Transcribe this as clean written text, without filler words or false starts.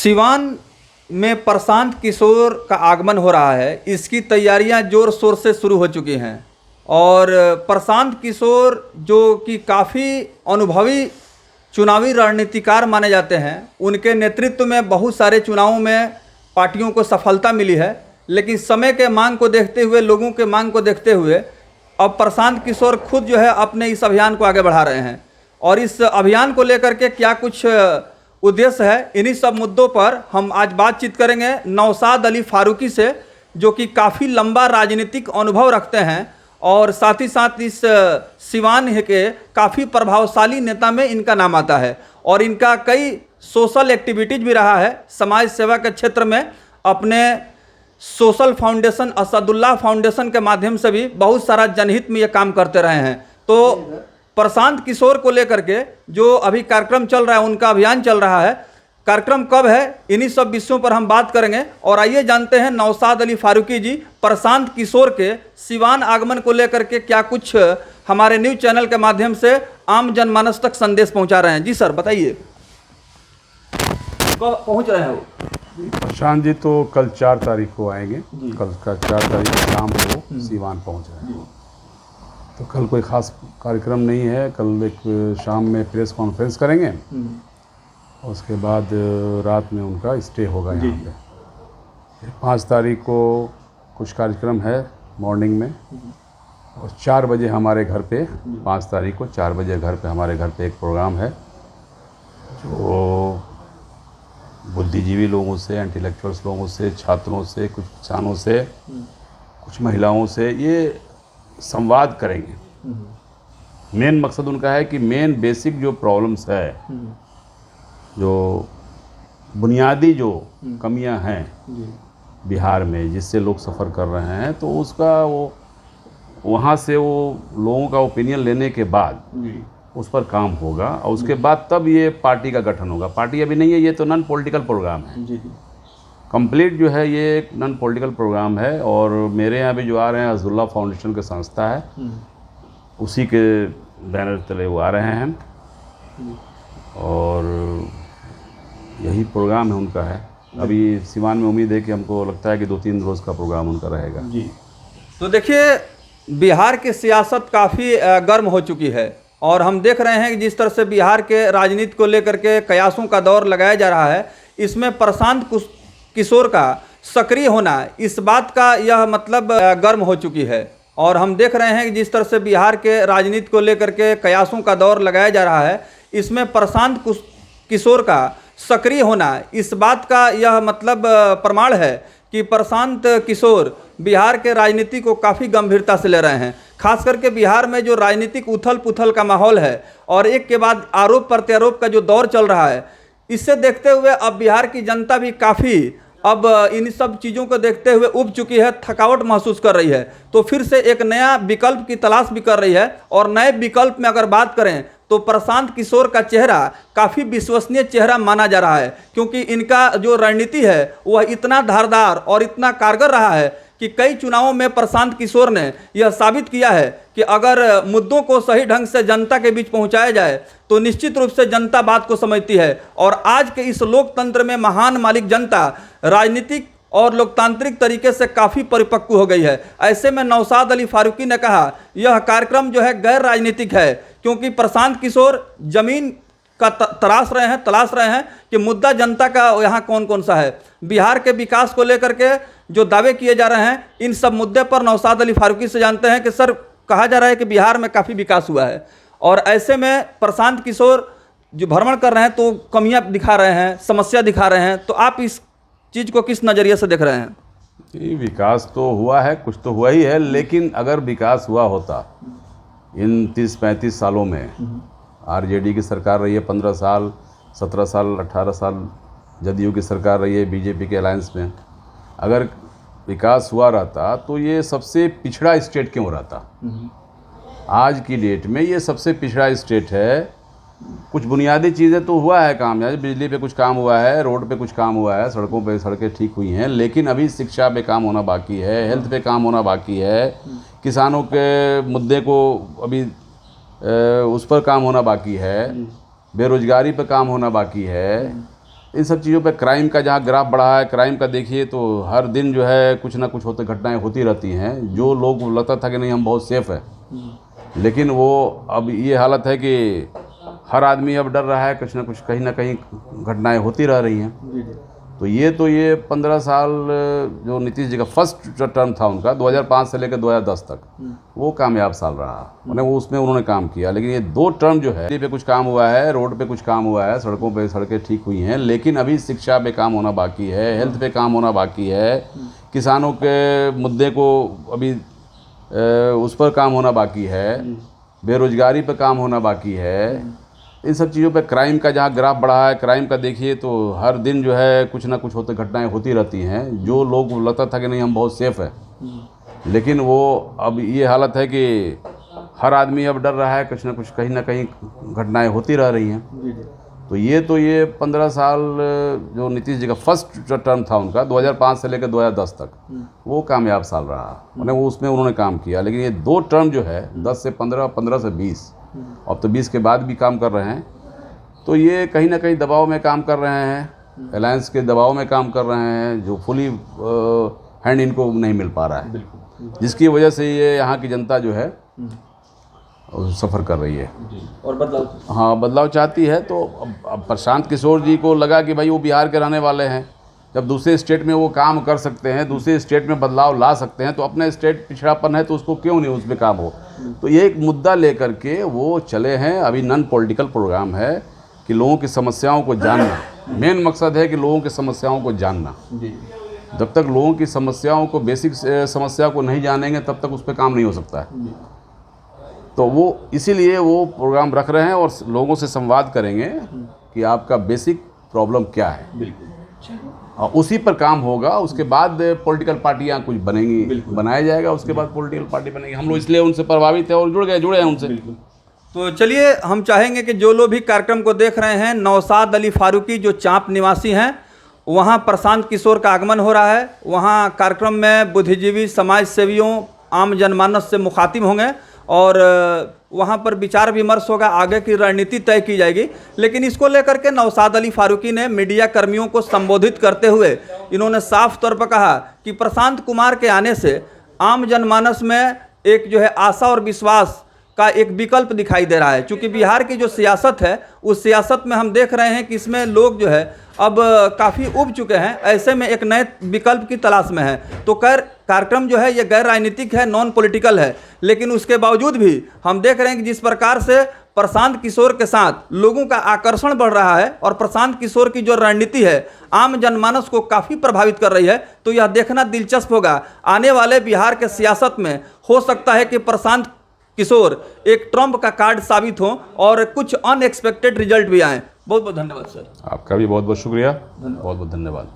सिवान में प्रशांत किशोर का आगमन हो रहा है। इसकी तैयारियां जोर शोर से शुरू हो चुकी हैं और प्रशांत किशोर जो कि काफ़ी अनुभवी चुनावी रणनीतिकार माने जाते हैं, उनके नेतृत्व में बहुत सारे चुनावों में पार्टियों को सफलता मिली है। लेकिन समय के मांग को देखते हुए, लोगों के मांग को देखते हुए अब प्रशांत किशोर खुद जो है अपने इस अभियान को आगे बढ़ा रहे हैं। और इस अभियान को लेकर के क्या कुछ उद्देश्य है, इन्हीं सब मुद्दों पर हम आज बातचीत करेंगे नौशाद अली फारूकी से, जो कि काफ़ी लंबा राजनीतिक अनुभव रखते हैं और साथ ही साथ इस सिवान के काफ़ी प्रभावशाली नेता में इनका नाम आता है। और इनका कई सोशल एक्टिविटीज़ भी रहा है। समाज सेवा के क्षेत्र में अपने सोशल फाउंडेशन, असदुल्ला फाउंडेशन के माध्यम से भी बहुत सारा जनहित में ये काम करते रहे हैं। तो प्रशांत किशोर को लेकर के जो अभी कार्यक्रम चल रहा है, उनका अभियान चल रहा है, कार्यक्रम कब है, इन्हीं सब विषयों पर हम बात करेंगे। और आइए जानते हैं नौशाद अली फारूकी जी प्रशांत किशोर के सिवान आगमन को लेकर के क्या कुछ हमारे न्यूज़ चैनल के माध्यम से आम जनमानस तक संदेश पहुंचा रहे हैं। जी सर, बताइए कब पहुंच रहे हैं वो? प्रशांत जी तो कल 4 तारीख को आएंगे। कल का 4 तारीख शाम को सिवान पहुंच रहे हैं। तो कल कोई ख़ास कार्यक्रम नहीं है। कल एक शाम में प्रेस कॉन्फ्रेंस करेंगे और उसके बाद रात में उनका स्टे होगा यहाँ पे। फिर 5 तारीख को कुछ कार्यक्रम है मॉर्निंग में और 4 बजे हमारे घर पे, 5 तारीख को 4 बजे हमारे घर पे एक प्रोग्राम है जो बुद्धिजीवी लोगों से, इंटेलेक्चुअल्स लोगों से, छात्रों से, कुछ किसानों से, कुछ महिलाओं से ये संवाद करेंगे। मेन मकसद उनका है कि मेन बेसिक जो प्रॉब्लम्स है, जो बुनियादी जो कमियां हैं बिहार में जिससे लोग सफ़र कर रहे हैं, तो उसका वो वहाँ से वो लोगों का ओपिनियन लेने के बाद उस पर काम होगा और उसके बाद तब ये पार्टी का गठन होगा। पार्टी अभी नहीं है, ये तो नॉन पॉलिटिकल प्रोग्राम है। कंप्लीट जो है ये एक नॉन पॉलिटिकल प्रोग्राम है। और मेरे यहाँ भी जो आ रहे हैं असदुल्ला फाउंडेशन के संस्था है, उसी के बैनर तले वो आ रहे हैं और यही प्रोग्राम है उनका है। अभी सिवान में उम्मीद है कि हमको लगता है कि 2-3 रोज़ का प्रोग्राम उनका रहेगा। जी, तो देखिए बिहार की सियासत काफ़ी गर्म हो चुकी है और हम देख रहे हैं कि जिस तरह से बिहार के राजनीति को लेकर के कयासों का दौर लगाया जा रहा है, इसमें प्रशांत किशोर का सक्रिय होना इस बात का यह मतलब गर्म हो चुकी है। और हम देख रहे हैं कि जिस तरह से बिहार के राजनीति को लेकर के कयासों का दौर लगाया जा रहा है, इसमें प्रशांत किशोर का सक्रिय होना इस बात का यह मतलब प्रमाण है कि प्रशांत किशोर बिहार के राजनीति को काफ़ी गंभीरता से ले रहे हैं। खास करके बिहार में जो राजनीतिक उथल पुथल का माहौल है और एक के बाद आरोप प्रत्यारोप का जो दौर चल रहा है, इससे देखते हुए अब बिहार की जनता भी काफ़ी अब इन सब चीज़ों को देखते हुए उब चुकी है, थकावट महसूस कर रही है। तो फिर से एक नया विकल्प की तलाश भी कर रही है। और नए विकल्प में अगर बात करें तो प्रशांत किशोर का चेहरा काफ़ी विश्वसनीय चेहरा माना जा रहा है, क्योंकि इनका जो रणनीति है वह इतना धारदार और इतना कारगर रहा है कि कई चुनावों में प्रशांत किशोर ने यह साबित किया है कि अगर मुद्दों को सही ढंग से जनता के बीच पहुंचाया जाए तो निश्चित रूप से जनता बात को समझती है। और आज के इस लोकतंत्र में महान मालिक जनता राजनीतिक और लोकतांत्रिक तरीके से काफ़ी परिपक्व हो गई है। ऐसे में नौशाद अली फारूकी ने कहा यह कार्यक्रम जो है गैर राजनीतिक है, क्योंकि प्रशांत किशोर जमीन का तलाश रहे हैं कि मुद्दा जनता का यहाँ कौन कौन सा है। बिहार के विकास को लेकर के जो दावे किए जा रहे हैं, इन सब मुद्दे पर नौशाद अली फारूकी से जानते हैं कि सर, कहा जा रहा है कि बिहार में काफ़ी विकास हुआ है और ऐसे में प्रशांत किशोर जो भ्रमण कर रहे हैं तो कमियां दिखा रहे हैं, समस्या दिखा रहे हैं, तो आप इस चीज़ को किस नज़रिए से देख रहे हैं? ये विकास तो हुआ है, कुछ तो हुआ ही है, लेकिन अगर विकास हुआ होता इन 30-35 सालों में, आरजेडी की सरकार रही है 15 साल, 17 साल, 18 साल जदयू की सरकार रही है बीजेपी के अलायंस में, अगर विकास हुआ रहता तो ये सबसे पिछड़ा स्टेट क्यों रहता? आज की डेट में ये सबसे पिछड़ा स्टेट है। कुछ बुनियादी चीज़ें तो हुआ है काम, यार बिजली पे कुछ काम हुआ है, रोड पे कुछ काम हुआ है, सड़कों पे सड़कें ठीक हुई हैं, लेकिन अभी शिक्षा पे काम होना बाकी है, हेल्थ पे काम होना बाकी है, किसानों के मुद्दे को अभी उस पर काम होना बाकी है, बेरोजगारी पे काम होना बाकी है, इन सब चीज़ों पे क्राइम का जहाँ ग्राफ बढ़ा है, क्राइम का देखिए तो हर दिन जो है कुछ ना कुछ होते घटनाएं होती रहती हैं। जो लोग लगता था कि नहीं हम बहुत सेफ़ है, लेकिन वो अब ये हालत है कि हर आदमी अब डर रहा है, कुछ ना कहीं घटनाएं होती रह रही हैं। तो ये 15 साल जो नीतीश जी का फर्स्ट टर्म था उनका 2005 से लेकर 2010 तक, वो कामयाब साल रहा। मैंने वो उसमें उन्होंने काम किया। लेकिन ये 2 टर्म जो है, पे कुछ काम हुआ है, रोड पे कुछ काम हुआ है, सड़कों पे सड़कें ठीक हुई हैं, लेकिन अभी शिक्षा पे काम होना बाकी है, हेल्थ पे काम होना बाकी है, किसानों के मुद्दे को अभी उस पर काम होना बाकी है, बेरोजगारी पे काम होना बाकी है। इन सब चीज़ों पे क्राइम का जहाँ ग्राफ बढ़ा है, क्राइम का देखिए तो हर दिन जो है कुछ ना कुछ होते घटनाएं होती रहती हैं। जो लोग लगता था कि नहीं हम बहुत सेफ़ है, लेकिन वो अब ये हालत है कि हर आदमी अब डर रहा है, कुछ ना कहीं घटनाएं होती रह रही हैं। तो ये 15 साल जो नीतीश जी का फर्स्ट टर्म था उनका 2005 से लेकर 2010 तक, वो कामयाब साल रहा। मैंने वो उसमें उन्होंने काम किया। लेकिन ये 2 टर्म जो है 10 से 15, 15 से 20, अब तो 20 के बाद भी काम कर रहे हैं, तो ये कहीं ना कहीं दबाव में काम कर रहे हैं, अलायंस के दबाव में काम कर रहे हैं, जो फुली हैंड इनको नहीं मिल पा रहा है, जिसकी वजह से ये यहाँ की जनता जो है सफ़र कर रही है और बदलाव, हाँ बदलाव चाहती है। तो अब प्रशांत किशोर जी को लगा कि भाई वो बिहार के रहने वाले हैं, जब दूसरे स्टेट में वो काम कर सकते हैं, दूसरे स्टेट में बदलाव ला सकते हैं, तो अपने स्टेट पिछड़ापन है तो उसको क्यों नहीं उसमें काम हो। तो ये एक मुद्दा लेकर के वो चले हैं। अभी नॉन पॉलिटिकल प्रोग्राम है कि लोगों की समस्याओं को जानना, मेन मकसद है कि लोगों की समस्याओं को जानना। जब तक लोगों की समस्याओं को, बेसिक समस्या को नहीं जानेंगे तब तक उस पर काम नहीं हो सकता है। तो वो इसीलिए वो प्रोग्राम रख रहे हैं और लोगों से संवाद करेंगे कि आपका बेसिक प्रॉब्लम क्या है, और उसी पर काम होगा। उसके बाद पॉलिटिकल पार्टियां कुछ बनेंगी, बनाया जाएगा, उसके बाद पॉलिटिकल पार्टी बनेगी। हम लोग इसलिए उनसे प्रभावित है और जुड़े हैं उनसे। तो चलिए, हम चाहेंगे कि जो लोग भी कार्यक्रम को देख रहे हैं, नौशाद अली फारूकी जो चांप निवासी हैं, वहाँ प्रशांत किशोर का आगमन हो रहा है। वहाँ कार्यक्रम में बुद्धिजीवी, समाज सेवियों, आम जनमानस से मुखातिब होंगे और वहाँ पर विचार विमर्श होगा, आगे की रणनीति तय की जाएगी। लेकिन इसको लेकर के नौशाद अली फारूकी ने मीडिया कर्मियों को संबोधित करते हुए इन्होंने साफ तौर पर कहा कि प्रशांत कुमार के आने से आम जनमानस में एक जो है आशा और विश्वास का एक विकल्प दिखाई दे रहा है। क्योंकि बिहार की जो सियासत है, उस सियासत में हम देख रहे हैं कि इसमें लोग जो है अब काफ़ी उब चुके हैं, ऐसे में एक नए विकल्प की तलाश में है। तो कार्यक्रम जो है ये गैर राजनीतिक है, नॉन पॉलिटिकल है, लेकिन उसके बावजूद भी हम देख रहे हैं कि जिस प्रकार से प्रशांत किशोर के साथ लोगों का आकर्षण बढ़ रहा है और प्रशांत किशोर की जो रणनीति है आम जनमानस को काफ़ी प्रभावित कर रही है, तो यह देखना दिलचस्प होगा आने वाले बिहार के सियासत में। हो सकता है कि प्रशांत किशोर एक ट्रम्प का कार्ड साबित हो और कुछ अनएक्सपेक्टेड रिजल्ट भी आए। बहुत बहुत धन्यवाद सर। आपका भी बहुत बहुत शुक्रिया, बहुत बहुत धन्यवाद।